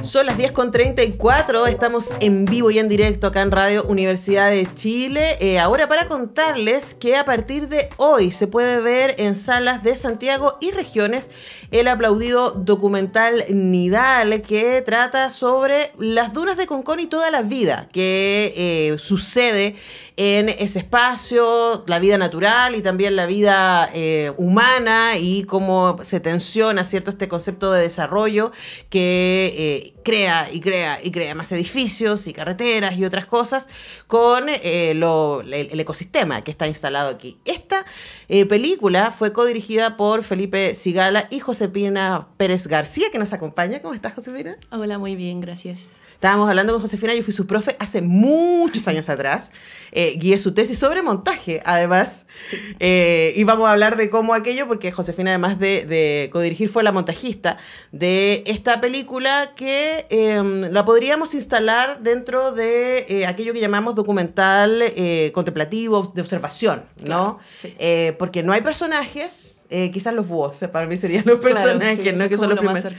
Son las 10:34, estamos en vivo y en directo acá en Radio Universidad de Chile. Ahora para contarles que a partir de hoy se puede ver en salas de Santiago y regiones el aplaudido documental Nidal, que trata sobre las dunas de Concón y toda la vida que sucede en ese espacio, la vida natural y también la vida humana, y cómo se tensiona, ¿cierto?, este concepto de desarrollo que crea más edificios y carreteras y otras cosas con el ecosistema que está instalado aquí. Esta película fue codirigida por Felipe Sigala y Josefina Pérez García, que nos acompaña. ¿Cómo estás, Josefina? Hola, muy bien, gracias. Estábamos hablando con Josefina, yo fui su profe hace muchos años atrás, guié su tesis sobre montaje, además, sí. Y vamos a hablar de cómo aquello, porque Josefina, además de codirigir, fue la montajista de esta película que la podríamos instalar dentro de aquello que llamamos documental contemplativo, de observación, ¿no? Claro, sí. Porque no hay personajes. Quizás los búhos, para mí serían los personajes, claro, sí, no que son los primeros,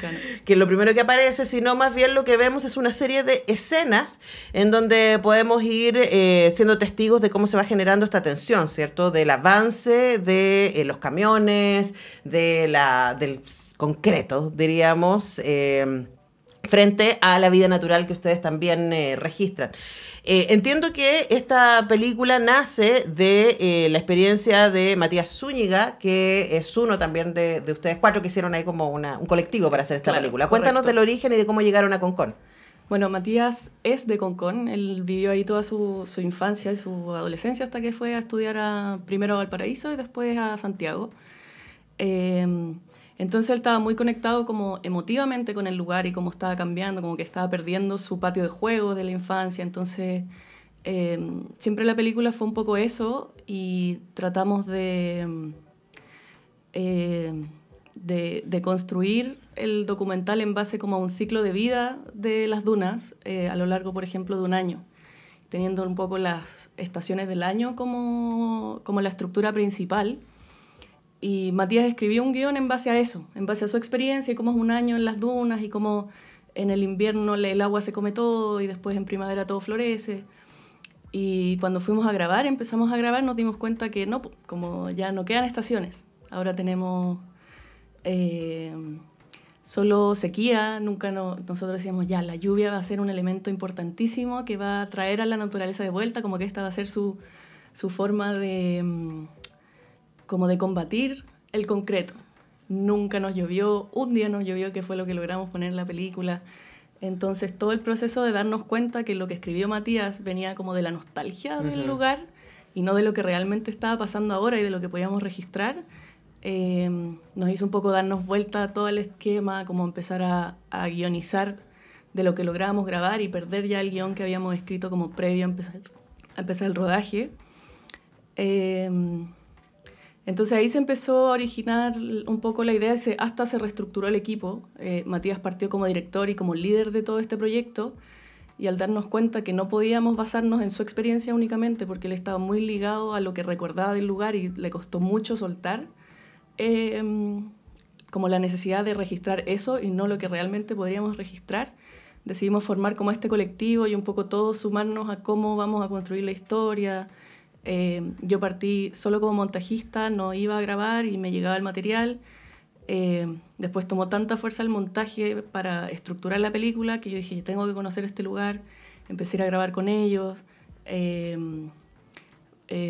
que es lo primero que aparece, sino más bien lo que vemos es una serie de escenas en donde podemos ir siendo testigos de cómo se va generando esta tensión, ¿cierto? Del avance de los camiones, del concreto, diríamos, frente a la vida natural que ustedes también registran. Entiendo que esta película nace de la experiencia de Matías Zúñiga, que es uno también de ustedes cuatro que hicieron ahí como un colectivo para hacer esta película. Cuéntanos del origen y de cómo llegaron a Concón. Bueno, Matías es de Concón, él vivió ahí toda su infancia y su adolescencia hasta que fue a estudiar primero a Valparaíso y después a Santiago. Entonces él estaba muy conectado como emotivamente con el lugar y cómo estaba cambiando, como que estaba perdiendo su patio de juegos de la infancia. Entonces siempre la película fue un poco eso, y tratamos de construir el documental en base como a un ciclo de vida de las dunas a lo largo, por ejemplo, de un año, teniendo un poco las estaciones del año como la estructura principal. Y Matías escribió un guión en base a eso, en base a su experiencia y cómo es un año en las dunas y cómo en el invierno el agua se come todo y después en primavera todo florece. Y cuando fuimos a grabar, empezamos a grabar, nos dimos cuenta que no, como ya no quedan estaciones. Ahora tenemos solo sequía. Nosotros decíamos, ya, la lluvia va a ser un elemento importantísimo que va a traer a la naturaleza de vuelta, como que esta va a ser su forma de combatir el concreto. Nunca nos llovió, un día nos llovió, que fue lo que logramos poner en la película. Entonces todo el proceso de darnos cuenta que lo que escribió Matías venía como de la nostalgia del lugar y no de lo que realmente estaba pasando ahora y de lo que podíamos registrar, nos hizo un poco darnos vuelta a todo el esquema, como empezar a guionizar de lo que lográbamos grabar y perder ya el guión que habíamos escrito como previo a empezar el rodaje. Entonces ahí se empezó a originar un poco la idea, hasta se reestructuró el equipo. Matías partió como director y como líder de todo este proyecto, y al darnos cuenta que no podíamos basarnos en su experiencia únicamente, porque él estaba muy ligado a lo que recordaba del lugar y le costó mucho soltar como la necesidad de registrar eso y no lo que realmente podríamos registrar, decidimos formar como este colectivo y un poco todos sumarnos a cómo vamos a construir la historia. Yo partí solo como montajista, no iba a grabar y me llegaba el material. Después tomó tanta fuerza el montaje para estructurar la película que yo dije, tengo que conocer este lugar. Empecé a ir a grabar con ellos.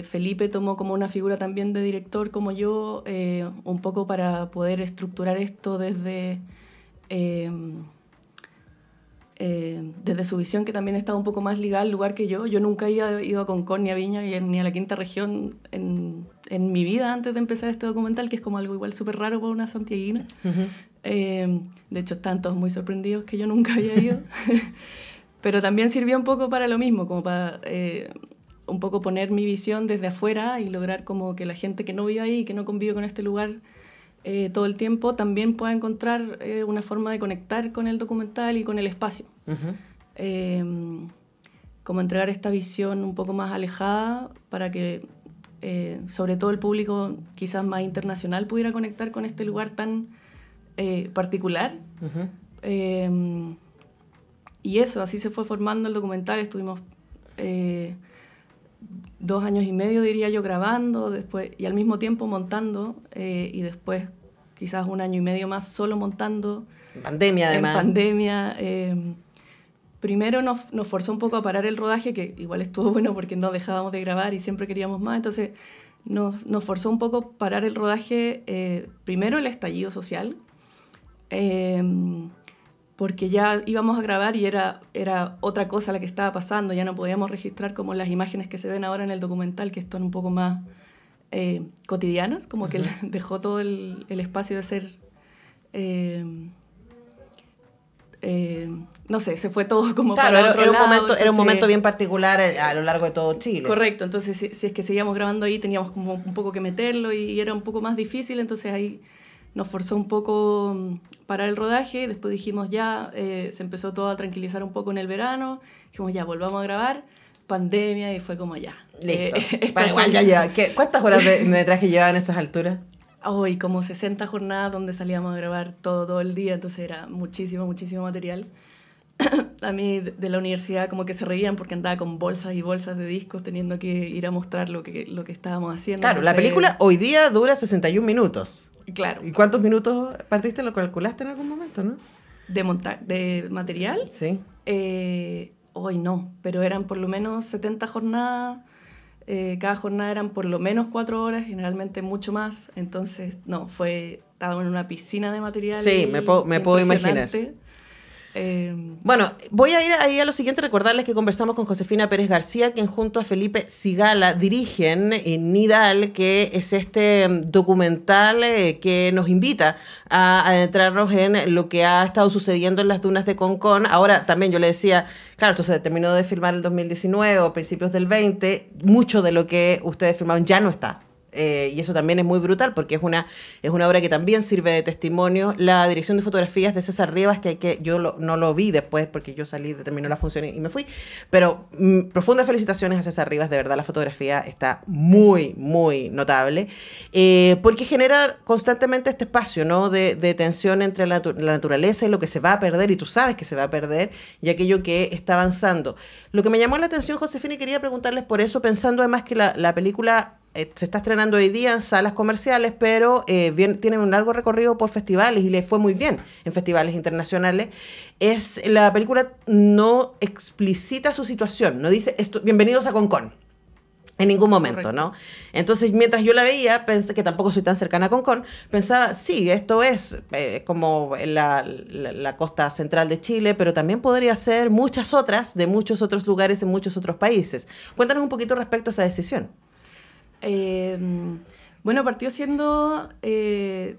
Felipe tomó como una figura también de director como yo, un poco para poder estructurar esto desde su visión, que también estaba un poco más ligada al lugar que yo. Yo nunca había ido a Concón, ni a Viña, ni a la Quinta Región en mi vida antes de empezar este documental, que es como algo igual súper raro para una santiaguina. De hecho, están todos muy sorprendidos que yo nunca había ido. Pero también sirvió un poco para lo mismo, como para un poco poner mi visión desde afuera y lograr como que la gente que no vive ahí, que no convive con este lugar todo el tiempo, también pueda encontrar una forma de conectar con el documental y con el espacio. Como entregar esta visión un poco más alejada para que sobre todo el público quizás más internacional pudiera conectar con este lugar tan particular, Y eso, así se fue formando el documental. Estuvimos 2 años y medio, diría yo, grabando después, y al mismo tiempo montando, y después quizás 1 año y medio más solo montando. Pandemia, además. En pandemia. Primero nos forzó un poco a parar el rodaje, que igual estuvo bueno porque no dejábamos de grabar y siempre queríamos más. Entonces nos forzó un poco a parar el rodaje, primero el estallido social, porque ya íbamos a grabar y era otra cosa la que estaba pasando. Ya no podíamos registrar como las imágenes que se ven ahora en el documental, que están un poco más cotidianas, como que dejó todo el espacio de ser... no sé, se fue todo como claro, para otro lado. Era un momento bien particular a lo largo de todo Chile. Correcto, entonces si es que seguíamos grabando ahí teníamos como un poco que meterlo y era un poco más difícil, entonces ahí nos forzó un poco parar el rodaje. Después dijimos ya, se empezó todo a tranquilizar un poco en el verano, dijimos ya, volvamos a grabar, pandemia, y fue como ya. Listo. Para igual ya lleva. ¿Cuántas horas de metraje llevaban a esas alturas? Hoy como 60 jornadas donde salíamos a grabar todo el día, entonces era muchísimo material. A mí de la universidad como que se reían porque andaba con bolsas y bolsas de discos teniendo que ir a mostrar lo que estábamos haciendo. Claro, entonces, la película hoy día dura 61 minutos. Claro. ¿Y cuántos minutos partiste? ¿Lo calculaste en algún momento, no? ¿De material? Sí. Hoy no, pero eran por lo menos 70 jornadas. Cada jornada eran por lo menos 4 horas, generalmente mucho más. Entonces, estaba en una piscina de material. Sí, me puedo imaginar. Bueno, voy a ir ahí a lo siguiente, recordarles que conversamos con Josefina Pérez García, quien junto a Felipe Cigala dirigen Nidal, que es este documental que nos invita a adentrarnos en lo que ha estado sucediendo en las dunas de Concón. Ahora también yo le decía, claro, esto se terminó de filmar en el 2019 o principios del 20, mucho de lo que ustedes filmaron ya no está. Y eso también es muy brutal porque es una obra que también sirve de testimonio. La dirección de fotografías de César Rivas, que yo no lo vi después porque yo terminó la función y me fui, pero profundas felicitaciones a César Rivas, de verdad la fotografía está muy notable, porque genera constantemente este espacio, ¿no? de tensión entre la naturaleza y lo que se va a perder, y tú sabes que se va a perder, y aquello que está avanzando. Lo que me llamó la atención, Josefina, y quería preguntarles por eso, pensando además que la película se está estrenando hoy día en salas comerciales, pero tienen un largo recorrido por festivales y le fue muy bien en festivales internacionales. La película no explicita su situación, no dice bienvenidos a Concón en ningún momento. Correcto. ¿No? Entonces, mientras yo la veía, pensé que tampoco soy tan cercana a Concón, pensaba, sí, esto es como la costa central de Chile, pero también podría ser muchas otras, de muchos otros lugares en muchos otros países. Cuéntanos un poquito respecto a esa decisión. Bueno, partió siendo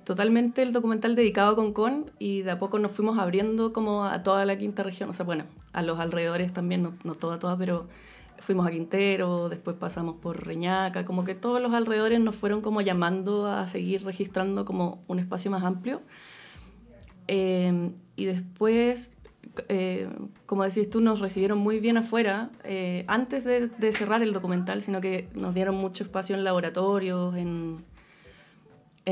totalmente el documental dedicado a Concón, y de a poco nos fuimos abriendo como a toda la quinta región, o sea, bueno, a los alrededores también, no toda, pero fuimos a Quintero, después pasamos por Reñaca, como que todos los alrededores nos fueron como llamando a seguir registrando como un espacio más amplio. Y después... como decís tú, nos recibieron muy bien afuera, antes de cerrar el documental, sino que nos dieron mucho espacio en laboratorios, en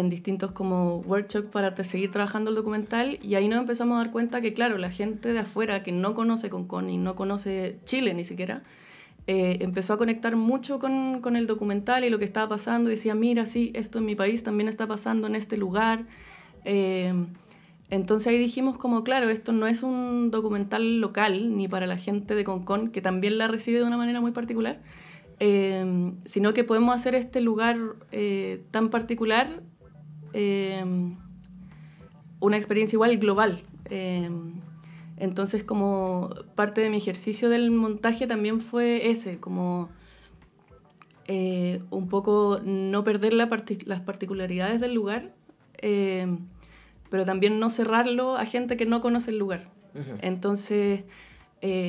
distintos como workshops para seguir trabajando el documental, y ahí nos empezamos a dar cuenta que, claro, la gente de afuera que no conoce Concón y no conoce Chile ni siquiera, empezó a conectar mucho con el documental y lo que estaba pasando, y decía, mira, sí, esto en mi país también está pasando en este lugar. Entonces ahí dijimos como, claro, esto no es un documental local, ni para la gente de Concón, que también la recibe de una manera muy particular, sino que podemos hacer este lugar tan particular una experiencia igual global. Entonces, como parte de mi ejercicio del montaje también fue ese, como un poco no perder las particularidades del lugar, pero también no cerrarlo a gente que no conoce el lugar. Uh-huh. Entonces,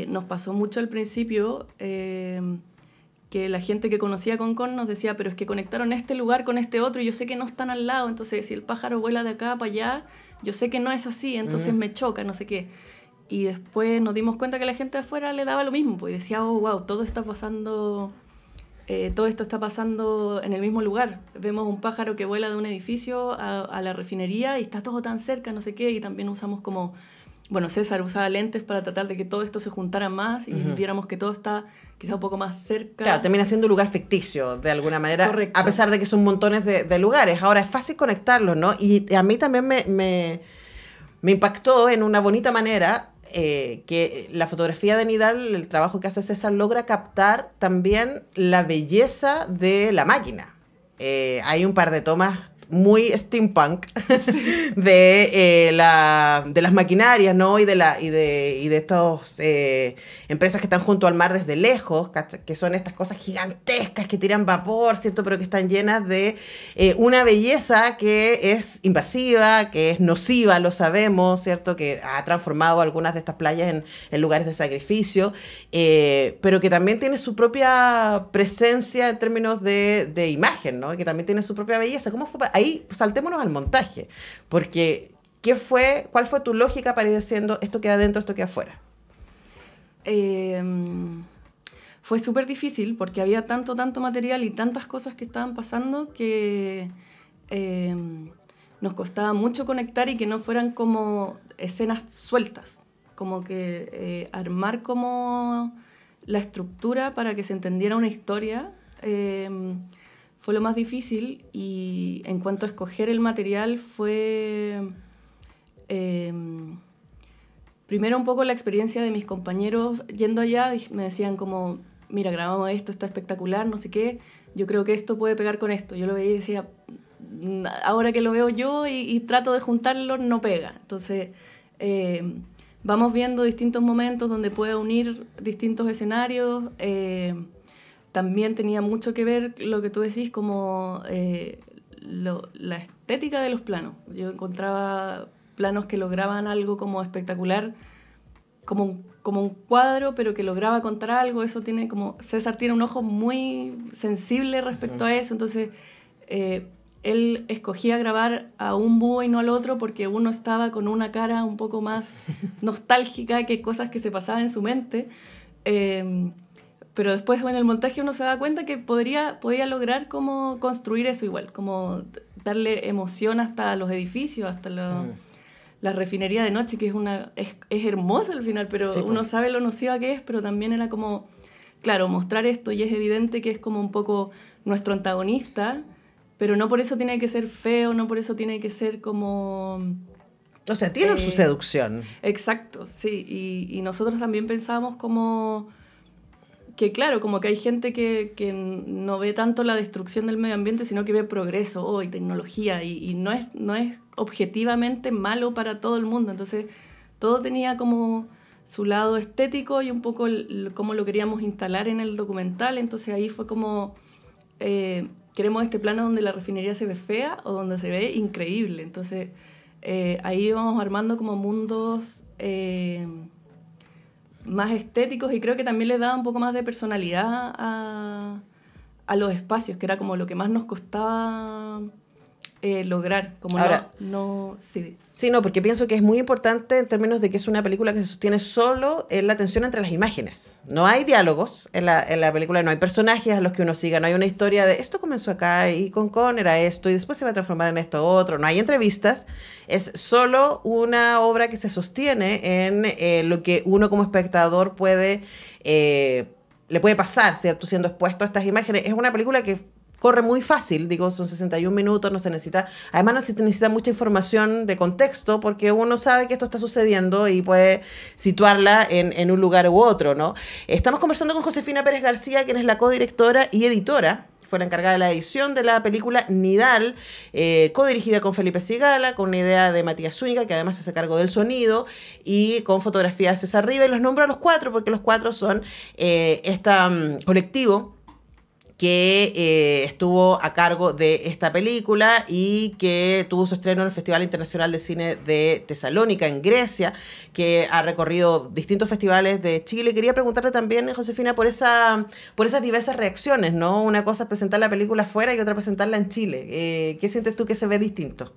nos pasó mucho al principio que la gente que conocía Concón nos decía, pero es que conectaron este lugar con este otro y yo sé que no están al lado, entonces si el pájaro vuela de acá para allá, yo sé que no es así, entonces me choca, no sé qué. Y después nos dimos cuenta que la gente de afuera le daba lo mismo, pues decía, oh, wow, todo esto está pasando en el mismo lugar. Vemos un pájaro que vuela de un edificio a la refinería y está todo tan cerca, no sé qué, y también usamos como bueno, César usaba lentes para tratar de que todo esto se juntara más y viéramos que todo está quizá un poco más cerca. Claro, termina siendo un lugar ficticio, de alguna manera, Correcto. a pesar de que son montones de lugares. Ahora, es fácil conectarlos, ¿no? Y a mí también me impactó en una bonita manera que la fotografía de Nidal, el trabajo que hace César, logra captar también la belleza de la máquina. Hay un par de tomas muy steampunk de las maquinarias, ¿no? Y de estas empresas que están junto al mar desde lejos, que son estas cosas gigantescas que tiran vapor, ¿cierto? Pero que están llenas de una belleza que es invasiva, que es nociva, lo sabemos, ¿cierto? Que ha transformado algunas de estas playas en lugares de sacrificio, pero que también tiene su propia presencia en términos de imagen, ¿no? Que también tiene su propia belleza. ¿Cómo fue? Ahí saltémonos al montaje, porque ¿cuál fue tu lógica para ir diciendo esto queda adentro, esto queda afuera? Fue súper difícil porque había tanto material y tantas cosas que estaban pasando que nos costaba mucho conectar y que no fueran como escenas sueltas, como que armar como la estructura para que se entendiera una historia. Fue lo más difícil, y en cuanto a escoger el material fue primero un poco la experiencia de mis compañeros yendo allá. Me decían como, mira, grabamos esto, está espectacular, no sé qué, yo creo que esto puede pegar con esto. Yo lo veía y decía, ahora que lo veo yo y trato de juntarlo, no pega. Entonces vamos viendo distintos momentos donde pueda unir distintos escenarios. También tenía mucho que ver lo que tú decís, como la estética de los planos. Yo encontraba planos que lograban algo como espectacular, como un cuadro, pero que lograba contar algo. Eso tiene como... César tiene un ojo muy sensible respecto a eso, entonces él escogía grabar a un búho y no al otro porque uno estaba con una cara un poco más nostálgica que cosas que se pasaban en su mente. Pero después en el montaje uno se da cuenta que podía lograr como construir eso igual, como darle emoción hasta los edificios, hasta la refinería de noche, que es hermosa al final, pero sí, uno sabe lo nociva que es, pero también era como, claro, mostrar esto, y es evidente que es como un poco nuestro antagonista, pero no por eso tiene que ser feo, no por eso tiene que ser como... O sea, tiene su seducción. Exacto, sí, y nosotros también pensábamos como... que claro, como que hay gente que no ve tanto la destrucción del medio ambiente, sino que ve progreso y tecnología, y no es objetivamente malo para todo el mundo. Entonces, todo tenía como su lado estético y un poco cómo lo queríamos instalar en el documental. Entonces, ahí fue como, queremos este plano donde la refinería se ve fea o donde se ve increíble. Entonces, ahí vamos armando como mundos... más estéticos, y creo que también le daba un poco más de personalidad a los espacios, que era como lo que más nos costaba lograr. Como ahora, sí. Sí, no, porque pienso que es muy importante en términos de que es una película que se sostiene solo en la tensión entre las imágenes. No hay diálogos en la película, no hay personajes a los que uno siga, no hay una historia de esto comenzó acá y con era esto y después se va a transformar en esto otro. No hay entrevistas, es solo una obra que se sostiene en lo que uno como espectador le puede pasar, ¿cierto? Siendo expuesto a estas imágenes. Es una película que corre muy fácil, digo, son 61 minutos, no se necesita, además no se necesita mucha información de contexto porque uno sabe que esto está sucediendo y puede situarla en un lugar u otro, ¿no? Estamos conversando con Josefina Pérez García, quien es la codirectora y editora, fue la encargada de la edición de la película Nidal, codirigida con Felipe Sigala, con una idea de Matías Zúñiga, que además se hace cargo del sonido, y con fotografía de César Riva, y los nombro a los cuatro porque los cuatro son colectivo que estuvo a cargo de esta película y que tuvo su estreno en el Festival Internacional de Cine de Tesalónica, en Grecia, que ha recorrido distintos festivales de Chile. Quería preguntarte también, Josefina, por esas diversas reacciones, ¿no? Una cosa es presentar la película afuera y otra presentarla en Chile. ¿Qué sientes tú que se ve distinto?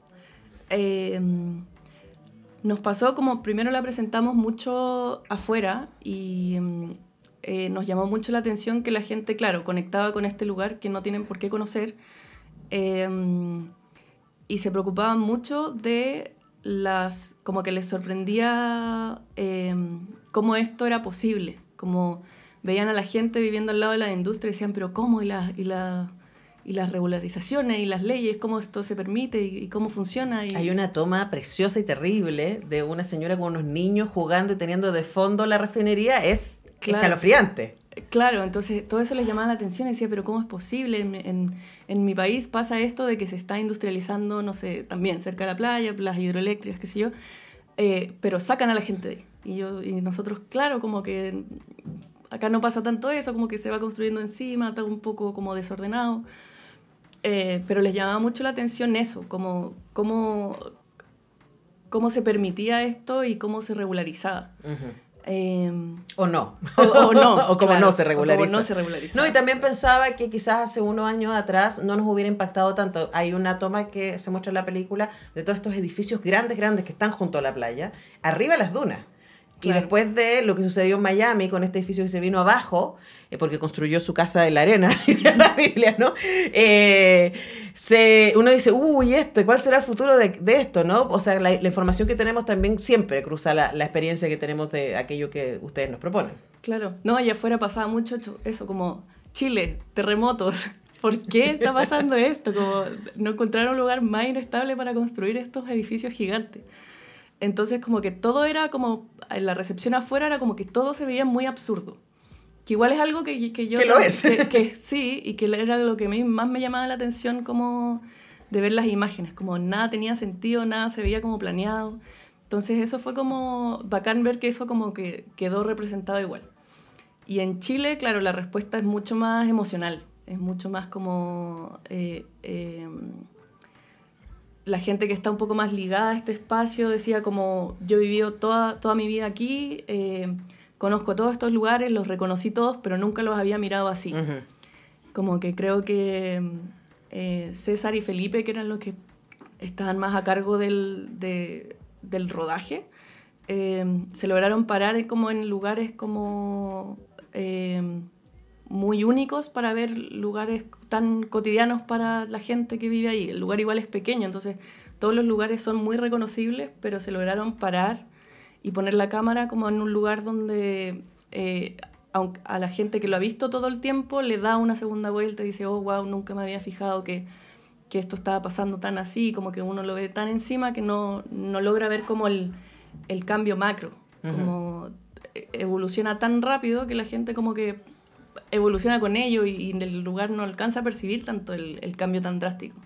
Nos pasó como primero la presentamos mucho afuera y... nos llamó mucho la atención que la gente, claro, conectaba con este lugar que no tienen por qué conocer, y se preocupaban mucho de como que les sorprendía cómo esto era posible, como veían a la gente viviendo al lado de la industria y decían, pero ¿cómo? Y las regularizaciones y las leyes, cómo esto se permite y cómo funciona. Hay una toma preciosa y terrible de una señora con unos niños jugando y teniendo de fondo la refinería, es escalofriante. Claro, entonces todo eso les llamaba la atención y decía, pero ¿cómo es posible? En mi país pasa esto de que se está industrializando, no sé, también cerca de la playa, las hidroeléctricas, qué sé yo, pero sacan a la gente de ahí. Y nosotros, claro, como que acá no pasa tanto eso, como que se va construyendo encima, está un poco como desordenado. Pero les llamaba mucho la atención eso, cómo se permitía esto y cómo se regularizaba. O no. O no. O como claro, no se regulariza. O como no se regulariza. No, y también pensaba que quizás hace unos años atrás no nos hubiera impactado tanto. Hay una toma que se muestra en la película de todos estos edificios grandes que están junto a la playa, arriba de las dunas. Claro. Y después de lo que sucedió en Miami con este edificio que se vino abajo, porque construyó su casa en la arena, la Biblia, ¿no? Uno dice, uy, ¿cuál será el futuro de esto, no? O sea, la información que tenemos también siempre cruza la experiencia que tenemos de aquello que ustedes nos proponen. Claro. No, allá afuera pasaba mucho eso, como Chile, terremotos. ¿Por qué está pasando esto? Como no encontraron un lugar más inestable para construir estos edificios gigantes. Entonces, como que todo era como, en la recepción afuera era como que todo se veía muy absurdo. Que igual es algo que yo... Que lo es. Que sí, y que era lo que a mí más me llamaba la atención como de ver las imágenes. Como nada tenía sentido, nada se veía como planeado. Entonces eso fue como bacán ver que eso como que quedó representado igual. Y en Chile, claro, la respuesta es mucho más emocional. Es mucho más como... la gente que está un poco más ligada a este espacio decía como yo he vivido toda mi vida aquí, conozco todos estos lugares, los reconocí todos, pero nunca los había mirado así. Uh-huh. Como que creo que César y Felipe, que eran los que estaban más a cargo del rodaje, se lograron parar como en lugares como muy únicos para ver lugares tan cotidianos para la gente que vive ahí. El lugar igual es pequeño, entonces todos los lugares son muy reconocibles, pero se lograron parar y poner la cámara como en un lugar donde a la gente que lo ha visto todo el tiempo le da una segunda vuelta y dice, oh, wow, nunca me había fijado que esto estaba pasando tan así, como que uno lo ve tan encima que no logra ver como el cambio macro, uh-huh. Como evoluciona tan rápido que la gente como que evoluciona con ello y el lugar no alcanza a percibir tanto el cambio tan drástico.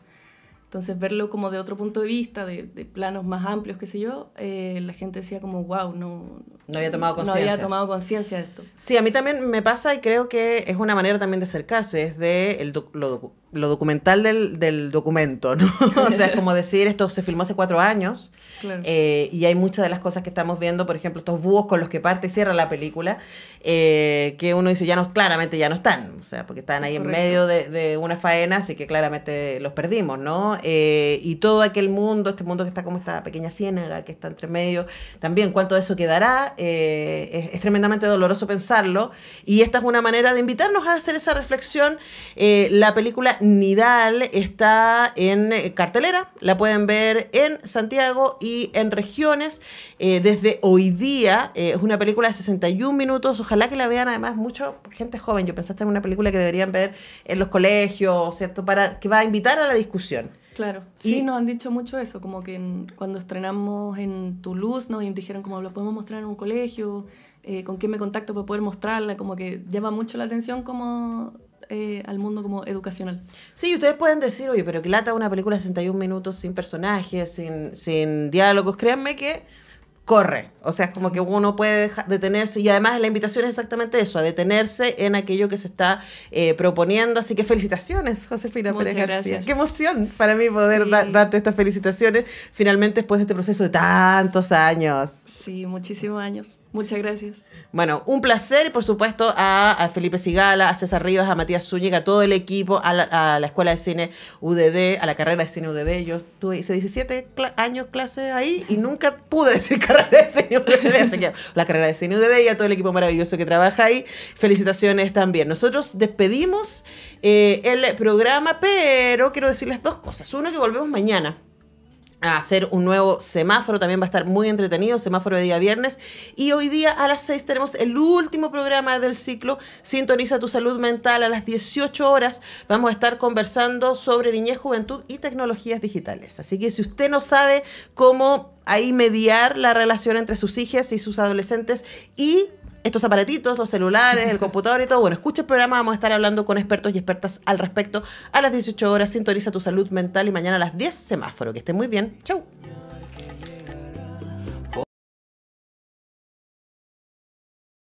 Entonces verlo como de otro punto de vista, de planos más amplios, qué sé yo, la gente decía como, wow, no había tomado conciencia. No había tomado conciencia de esto. Sí, a mí también me pasa y creo que es una manera también de acercarse, es de lo documental del documento, ¿no? O sea, es como decir, esto se filmó hace 4 años, claro. Y hay muchas de las cosas que estamos viendo, por ejemplo, estos búhos con los que parte y cierra la película, que uno dice, claramente ya no están, o sea, porque están ahí en medio de una faena, así que claramente los perdimos, ¿no? Y todo aquel mundo, este mundo que está como esta pequeña ciénaga que está entre medio, también cuánto de eso quedará, es tremendamente doloroso pensarlo, y esta es una manera de invitarnos a hacer esa reflexión. La película Nidal está en cartelera, la pueden ver en Santiago y en regiones desde hoy día. Es una película de 61 minutos, ojalá que la vean además mucho gente joven. Yo pensaste en una película que deberían ver en los colegios, ¿cierto? Que va a invitar a la discusión. Claro, sí, nos han dicho mucho eso, como que cuando estrenamos en Toulouse nos dijeron como lo podemos mostrar en un colegio, con quién me contacto para poder mostrarla, como que llama mucho la atención como al mundo como educacional. Sí, ustedes pueden decir, oye, pero que lata una película de 61 minutos sin personajes, sin diálogos, créanme que corre, o sea, es como que uno puede detenerse, y además la invitación es exactamente eso, a detenerse en aquello que se está proponiendo, así que felicitaciones, Josefina Pérez García. Gracias. Qué emoción para mí poder darte estas felicitaciones, finalmente después de este proceso de tantos años. Sí, muchísimos años. Muchas gracias. Bueno, un placer, y por supuesto a Felipe Sigala, a César Rivas, a Matías Zúñiga, a todo el equipo, a la Escuela de Cine UDD, a la carrera de Cine UDD. Yo hice 17 años clase ahí y nunca pude decir carrera de Cine UDD, así que la carrera de Cine UDD y a todo el equipo maravilloso que trabaja ahí. Felicitaciones también. Nosotros despedimos el programa, pero quiero decirles 2 cosas. Uno, que volvemos mañana a hacer un nuevo semáforo, también va a estar muy entretenido, semáforo de día viernes. Y hoy día a las 6 tenemos el último programa del ciclo, Sintoniza tu salud mental. A las 18 horas vamos a estar conversando sobre niñez, juventud y tecnologías digitales. Así que si usted no sabe cómo ahí mediar la relación entre sus hijas y sus adolescentes y estos aparatitos, los celulares, el computador y todo, bueno, escucha el programa, vamos a estar hablando con expertos y expertas al respecto. A las 18 horas, Sintoniza tu salud mental, y mañana a las 10, semáforo. Que esté muy bien. Chau.